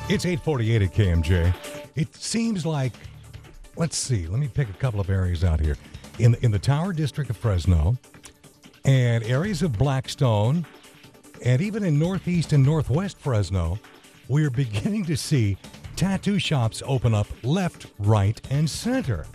It's 8:48 at KMJ. It seems like, let's see, let me pick a couple of areas out here. In the Tower District of Fresno and areas of Blackstone and even in northeast and northwest Fresno, we're beginning to see tattoo shops open up left, right, and center.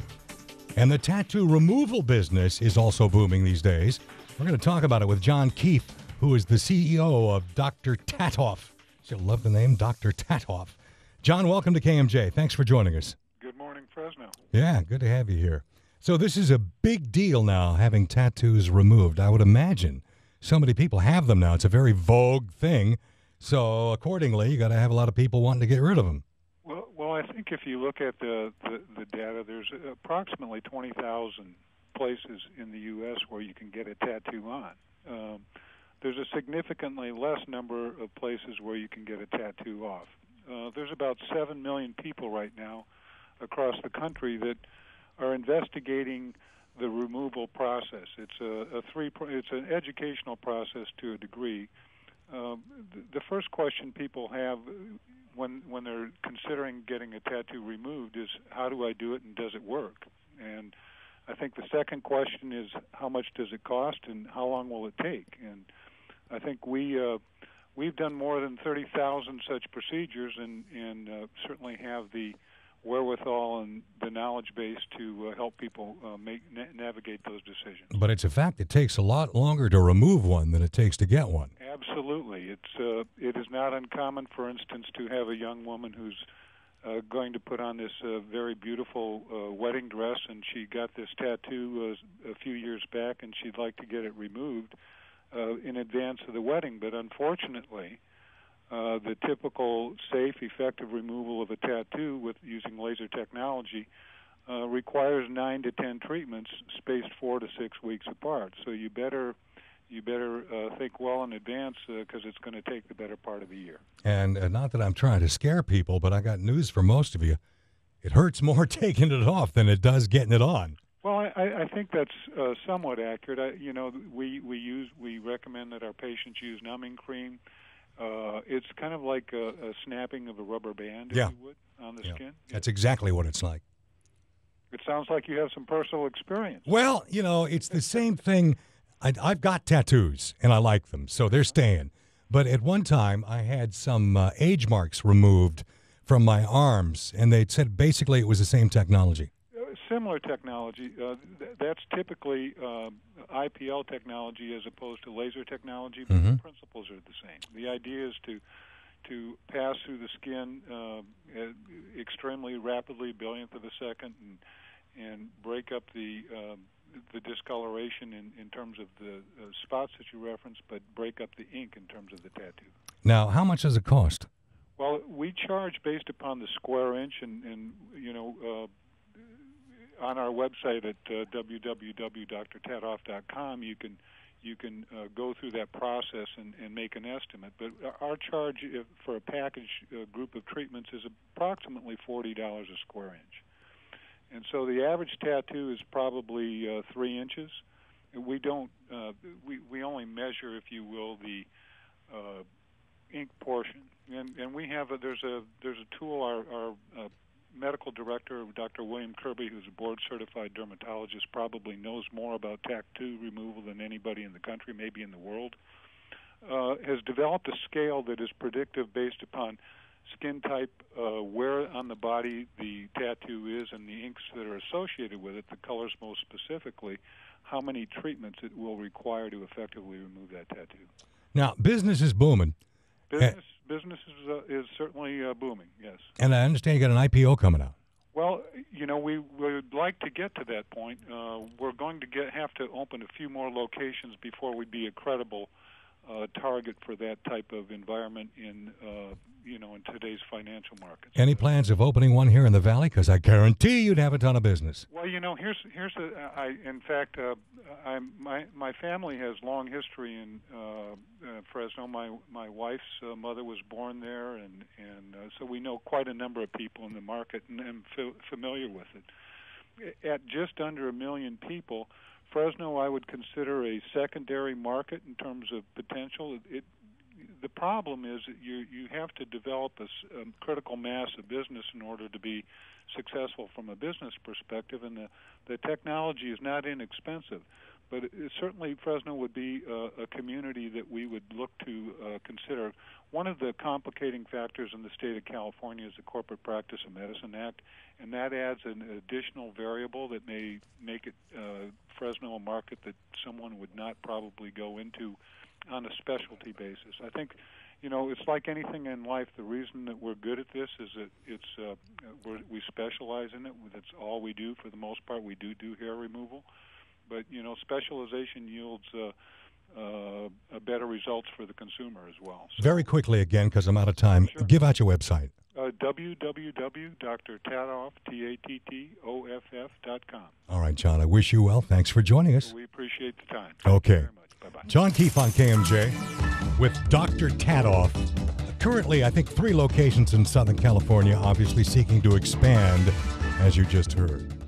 And the tattoo removal business is also booming these days. We're going to talk about it with John Keefe, who is the CEO of Dr. TATTOFF. You'll love the name, Dr. TATTOFF. John, welcome to KMJ. Thanks for joining us. Good morning, Fresno. Yeah, good to have you here. So this is a big deal now, having tattoos removed. I would imagine so many people have them now. It's a very vogue thing. So accordingly, you got to have a lot of people wanting to get rid of them. Well, I think if you look at the data, there's approximately 20,000 places in the U.S. where you can get a tattoo on. There's a significantly less number of places where you can get a tattoo off. There's about 7 million people right now across the country that are investigating the removal process. It's an educational process to a degree. The first question people have when they're considering getting a tattoo removed is, how do I do it and does it work? And I think the second question is, how much does it cost and how long will it take? And I think we've done more than 30,000 such procedures and certainly have the wherewithal and the knowledge base to help people navigate those decisions. But it's a fact, it takes a lot longer to remove one than it takes to get one. Absolutely. It is not uncommon, for instance, to have a young woman who's going to put on this very beautiful wedding dress, and she got this tattoo a few years back, and she'd like to get it removed in advance of the wedding. But unfortunately, the typical safe, effective removal of a tattoo with using laser technology requires 9 to 10 treatments spaced 4 to 6 weeks apart. So you better think well in advance because it's going to take the better part of the year. And not that I'm trying to scare people, but I got news for most of you. It hurts more taking it off than it does getting it on. Well, I think that's somewhat accurate. We recommend that our patients use numbing cream. It's kind of like a snapping of a rubber band, if you would, on the skin. That's exactly what it's like. It sounds like you have some personal experience. Well, it's the same thing. I've got tattoos, and I like them, so they're staying. But at one time, I had some age marks removed from my arms, and they said basically it was the same technology. Similar technology. That's typically IPL technology as opposed to laser technology, but the principles are the same. The idea is to pass through the skin extremely rapidly, billionth of a second, and break up the discoloration in terms of the spots that you referenced, but break up the ink in terms of the tattoo. Now, how much does it cost? Well, we charge based upon the square inch, and on our website at www.drtattoff.com, you can go through that process and make an estimate. But our charge for a package group of treatments is approximately $40 a square inch. And so the average tattoo is probably 3 inches. We don't. We only measure, if you will, the ink portion. And we have there's a tool. Our medical director, Dr. William Kirby, who's a board-certified dermatologist, probably knows more about tattoo removal than anybody in the country, maybe in the world, has developed a scale that is predictive based upon skin type, where on the body the tattoo is, and the inks that are associated with it, the colors most specifically, how many treatments it will require to effectively remove that tattoo. Now, business is booming. Business is certainly booming, yes. And I understand you got an IPO coming out. Well, we would like to get to that point. We're going to have to open a few more locations before we'd be a credible target for that type of environment in today's financial markets. Any plans of opening one here in the Valley? Because I guarantee you'd have a ton of business. Well, my family has long history in Fresno. My wife's mother was born there, and so we know quite a number of people in the market and am familiar with it. At just under 1 million people, Fresno I would consider a secondary market in terms of potential. the problem is that you have to develop a critical mass of business in order to be successful from a business perspective, and the technology is not inexpensive. But certainly Fresno would be a community that we would look to consider. One of the complicating factors in the state of California is the Corporate Practice of Medicine Act, and that adds an additional variable that may make it Fresno a market that someone would not probably go into on a specialty basis. I think, it's like anything in life. The reason that we're good at this is that we specialize in it. That's all we do for the most part. We do hair removal. But, specialization yields better results for the consumer as well. So, very quickly, again, because I'm out of time, sure. Give out your website. www.drtattoff.com. All right, John, I wish you well. Thanks for joining us. We appreciate the time. Okay. Thank you very much. Bye-bye. John Keefe on KMJ with Dr. Tattoff. Currently, I think 3 locations in Southern California, obviously seeking to expand, as you just heard.